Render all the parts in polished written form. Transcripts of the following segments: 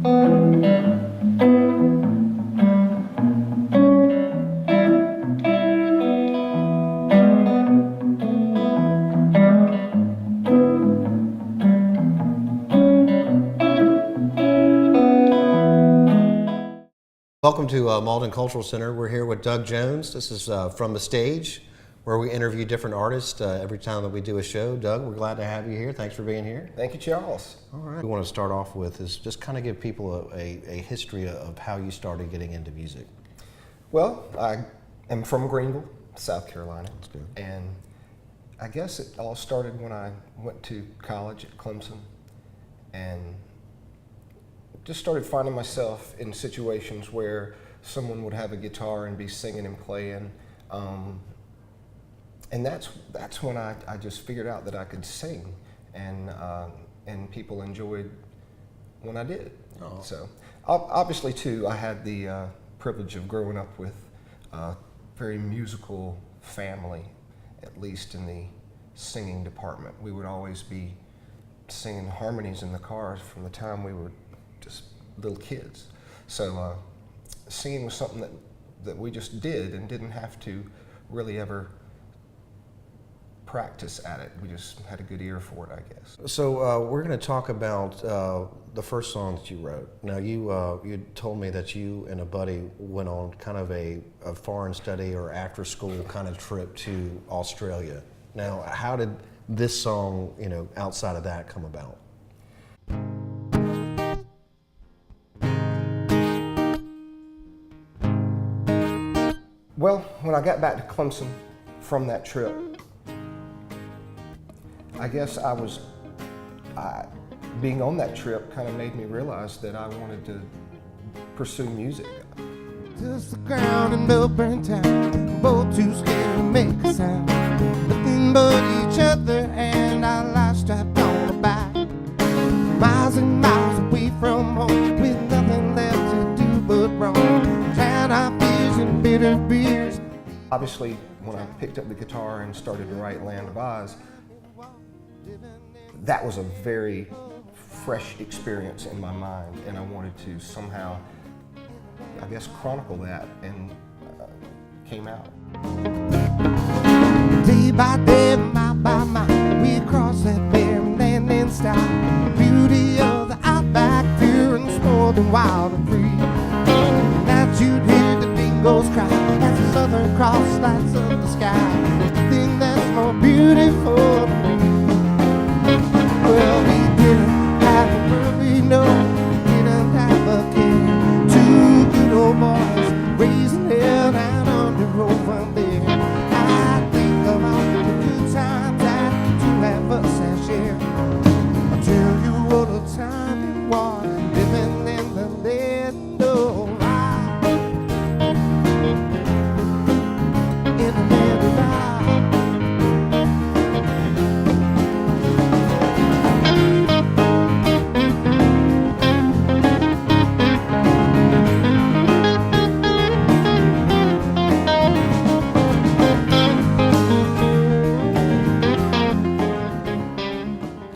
Welcome to Mauldin Cultural Center. We're here with Doug Jones. This is From the Stage, where we interview different artists every time that we do a show. Doug, we're glad to have you here. Thanks for being here. Thank you, Charles. All right. We want to start off with is just kind of give people a history of how you started getting into music. Well, I am from Greenville, South Carolina. That's good. And I guess it all started when I went to college at Clemson and just started finding myself in situations where someone would have a guitar and be singing and playing. And that's when I just figured out that I could sing, and people enjoyed when I did. Oh. So obviously too, I had the privilege of growing up with a very musical family, at least in the singing department. We would always be singing harmonies in the cars from the time we were just little kids. So singing was something that we just did and didn't have to really ever practice at it. We just had a good ear for it, I guess. So we're going to talk about the first song that you wrote. Now you told me that you and a buddy went on kind of a foreign study or after school kind of trip to Australia. Now how did this song, outside of that come about? Well, when I got back to Clemson from that trip, I guess being on that trip kind of made me realize that I wanted to pursue music. Touch the ground in Melbourne town, both too scared to make a sound. Nothing but each other and our lives strapped on our back. Miles and miles away from home, with nothing left to do but roam. Drown our fears in bitter beers. Obviously, when I picked up the guitar and started to write Land of Oz, that was a very fresh experience in my mind, and I wanted to somehow, I guess, chronicle that, and came out. Day by day, mile by mile, we cross that barren land in style. The beauty of the outback, pure and smooth and wild and free. Nights you'd hear the dingoes cry as the Southern Cross lights up the sky. Nothing that's more beautiful to me. Well, we didn't have a world we know, didn't have a care. Two good old boys raising hell down on the road from there. I think of all the good times that two of us have shared. I'll tell you what a time it was, living in the land of Oz. In the land of Oz.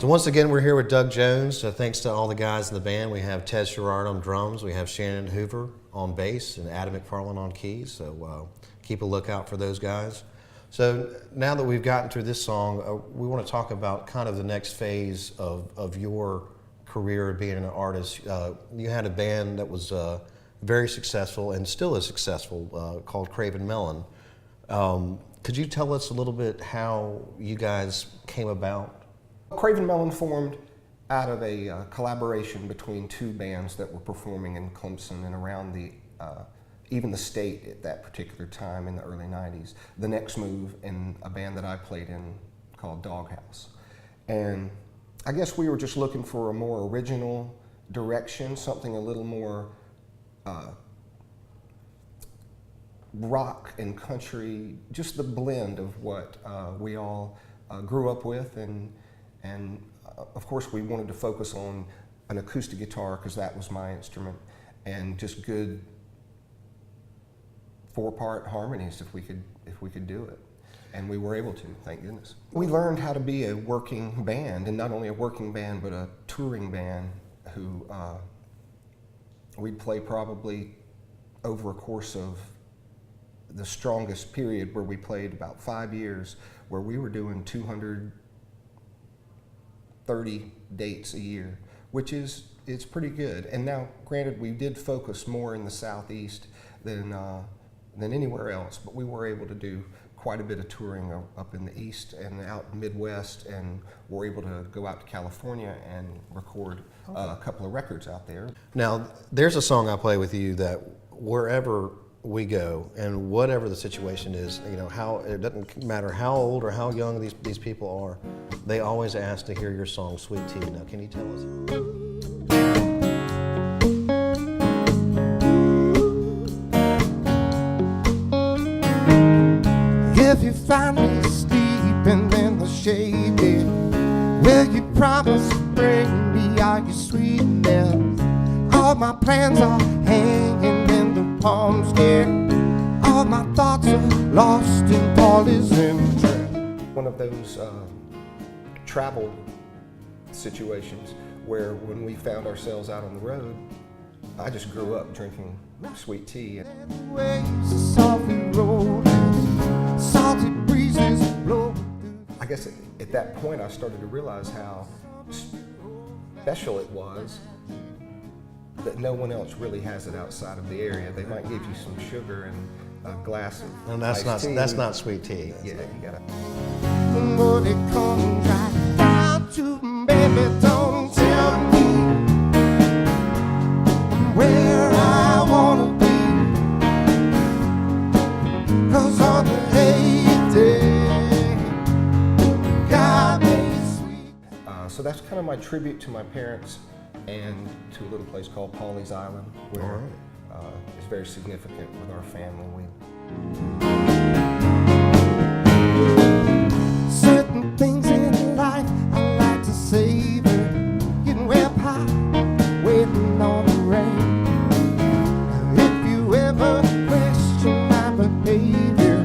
Once again, we're here with Doug Jones. Thanks to all the guys in the band. We have Ted Sherrard on drums, we have Shannon Hoover on bass, and Adam McFarland on keys. So keep a lookout for those guys. So now that we've gotten through this song, we want to talk about kind of the next phase of your career being an artist. You had a band that was very successful and still is successful called Craven Melon. Could you tell us a little bit how you guys came about? Craven Melon formed out of a collaboration between two bands that were performing in Clemson and around even the state at that particular time in the early 90s. The Next Move, and a band that I played in called Doghouse. And I guess we were just looking for a more original direction, something a little more rock and country, just the blend of what we all grew up with, and of course we wanted to focus on an acoustic guitar because that was my instrument, and just good four-part harmonies if we could do it. And we were able to, thank goodness. We learned how to be a working band, and not only a working band, but a touring band who we'd play probably over a course of the strongest period where we played about 5 years, where we were doing 230 dates a year, which is it's pretty good. And now, granted, we did focus more in the Southeast than anywhere else, but we were able to do quite a bit of touring up in the East and out in Midwest, and were able to go out to California and record a couple of records out there. Now, there's a song I play with you that wherever we go and whatever the situation is, you know, how it doesn't matter how old or how young these people are, they always ask to hear your song, Sweet Tea. Now, can you tell us? If you find me sleeping in the shade, will you promise to bring me all your sweetness? All my plans are hanging in the palms, dear. All my thoughts are lost in Paulie's interest. One of those travel situations where when we found ourselves out on the road, I just grew up drinking sweet tea. Waves are softly rolling, salty breezes blow. I guess at that point I started to realize how special it was that no one else really has it outside of the area. They might give you some sugar and a glass of And that's iced tea. not sweet tea. Yeah, you gotta. But it comes right down to, baby, don't tell me where I wanna be. 'Cause on the 8th day, God made it sweet. So that's kind of my tribute to my parents and to a little place called Pawleys Island, where it's very significant with our family. Certain things in life I like to savor, getting wet hot, waiting on the rain. If you ever question my behavior,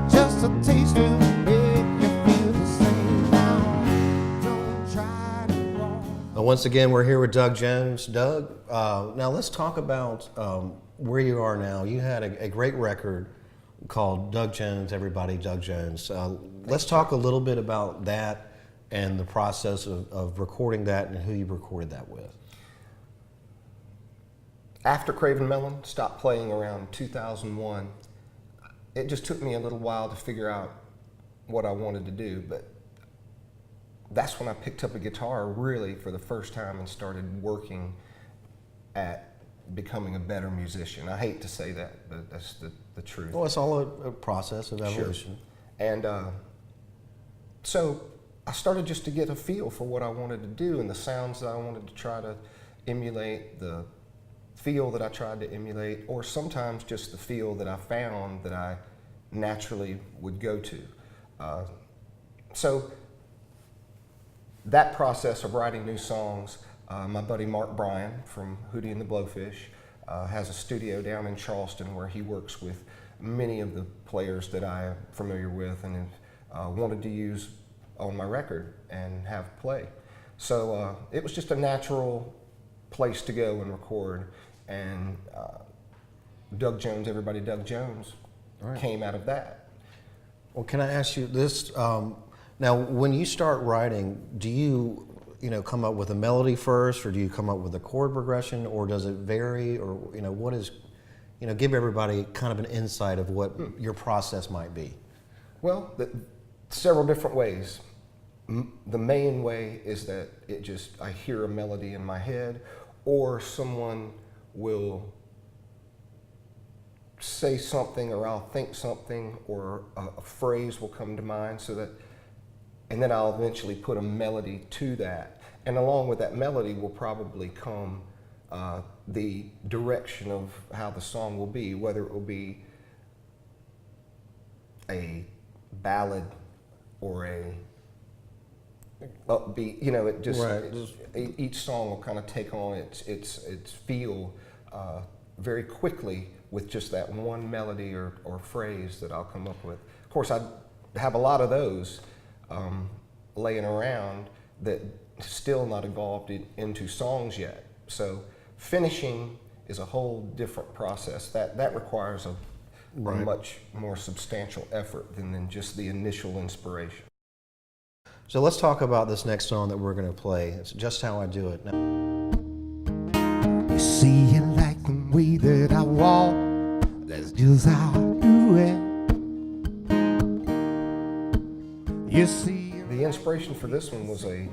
just a taste will make you feel the same. Now, don't try to wrong. Once again, we're here with Doug Jones. Doug, now let's talk about where you are now. You had a great record called Doug Jones, Everybody Doug Jones. Let's talk a little bit about that and the process of recording that and who you recorded that with. After Craven Melon stopped playing around 2001, it just took me a little while to figure out what I wanted to do, but that's when I picked up a guitar really for the first time and started working at becoming a better musician. I hate to say that, but that's the truth. Well, it's all a process of evolution. Sure. And so I started just to get a feel for what I wanted to do and the sounds that I wanted to try to emulate, the feel that I tried to emulate, or sometimes just the feel that I found that I naturally would go to. So that process of writing new songs, my buddy Mark Bryan from Hootie and the Blowfish has a studio down in Charleston where he works with many of the players that I am familiar with and wanted to use on my record and have play. So it was just a natural place to go and record, and Doug Jones, Everybody Doug Jones, came out of that. Well, can I ask you this? Now, when you start writing, do you come up with a melody first, or do you come up with a chord progression, or does it vary, or what is, give everybody kind of an insight of what your process might be? Well, several different ways. The main way is that I hear a melody in my head, or someone will say something, or I'll think something, or a phrase will come to mind, and then I'll eventually put a melody to that. And along with that melody will probably come the direction of how the song will be, whether it will be a ballad or a upbeat. Each song will kind of take on its feel very quickly with just that one melody or phrase that I'll come up with. Of course, I have a lot of those laying around that still not evolved into songs yet. So finishing is a whole different process. That requires a much more substantial effort than just the initial inspiration. So let's talk about this next song that we're going to play. It's Just How I Do It. Now, You see, you like the way that I walk. That's just how I do it. You see, The inspiration for this one was a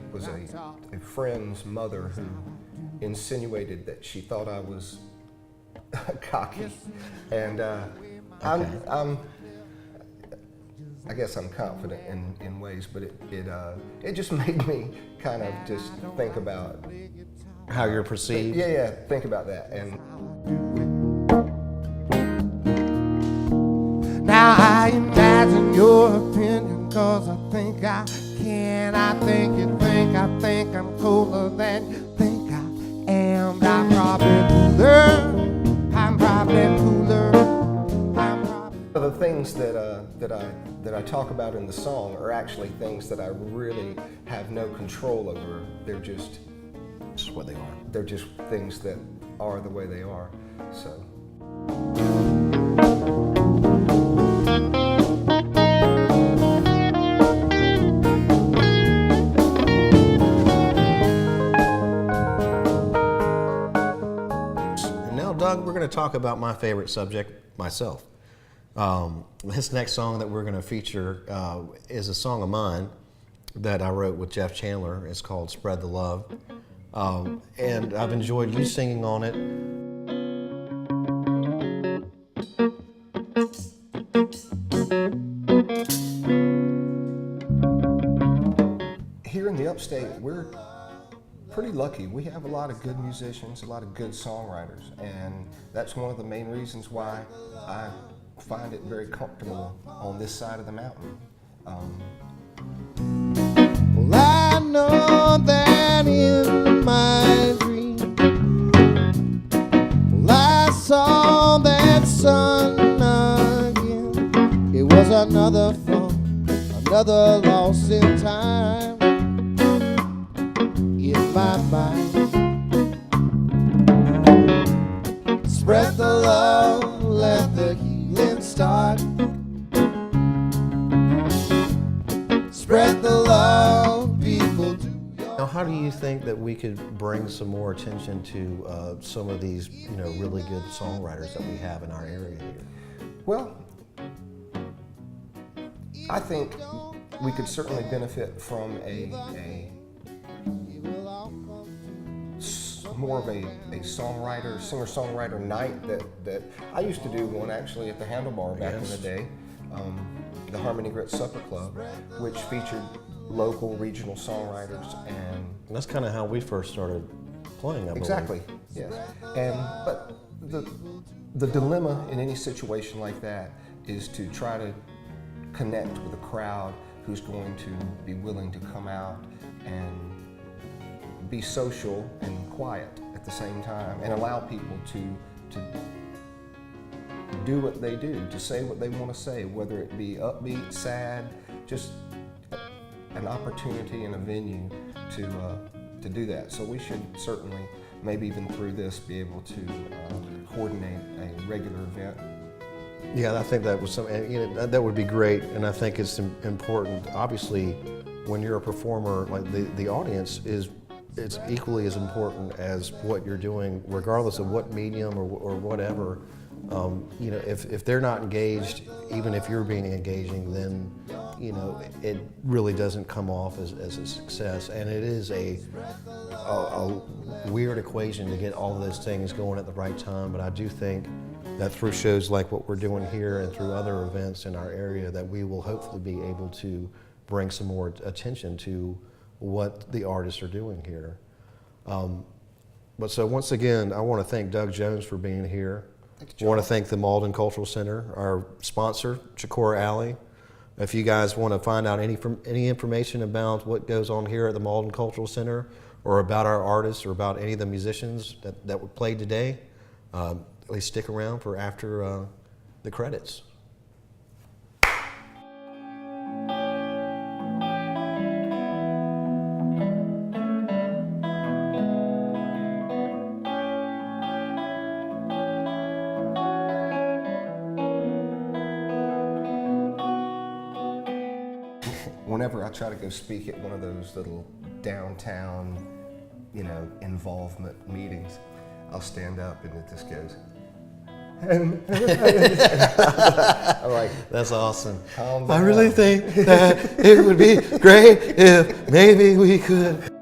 friend's mother who insinuated that she thought I was cocky, and I guess I'm confident in ways, but it just made me kind of just think about how you're perceived. Yeah, think about that. And now I imagine your opinion, cause I think I can. I think you think I think I'm cooler than you think I am. I'm probably cooler. I'm probably cooler. the things that I talk about in the song are actually things that I really have no control over. They're just what they are. They're just things that are the way they are. So. And now, Doug, we're going to talk about my favorite subject, myself. This next song that we're going to feature is a song of mine that I wrote with Jeff Chandler. It's called Spread the Love. And I've enjoyed you singing on it. Here in the upstate, we're pretty lucky. We have a lot of good musicians, a lot of good songwriters, and that's one of the main reasons why I find it very comfortable on this side of the mountain. Well, I know that in my dream, well, I saw that sun again. It was another fall, another loss in time in my mind. Spread the love, let the healing start. Spread the love, people do. Now, how do you think that we could bring some more attention to some of these, really good songwriters that we have in our area here? Well, I think we could certainly benefit from more of a songwriter, singer-songwriter night that I used to do one actually at the Handlebar back in the day, the Harmony Grit Supper Club, which featured local regional songwriters, and that's kind of how we first started playing. I believe. Exactly, yes. But the dilemma in any situation like that is to try to connect with a crowd who's going to be willing to come out and be social and quiet at the same time, and allow people to do what they do, to say what they want to say, whether it be upbeat, sad, just an opportunity and a venue to do that. So we should certainly, maybe even through this, be able to coordinate a regular event. Yeah, I think that was something. That would be great, and I think it's important. Obviously, when you're a performer, like the audience it's equally as important as what you're doing, regardless of what medium or whatever. If they're not engaged, even if you're being engaging, then it really doesn't come off as a success. And it is a weird equation to get all of those things going at the right time. But I do think that through shows like what we're doing here and through other events in our area, that we will hopefully be able to bring some more attention to what the artists are doing here. But so once again, I want to thank Doug Jones for being here. I want to thank the Mauldin Cultural Center, our sponsor, Chicora Alley. If you guys want to find out any information about what goes on here at the Mauldin Cultural Center, or about our artists, or about any of the musicians that were played today, at least stick around for after the credits. whenever I try to go speak at one of those little downtown, involvement meetings, I'll stand up and it just goes. I'm like, That's awesome. calm I down. really think that it would be great if maybe we could.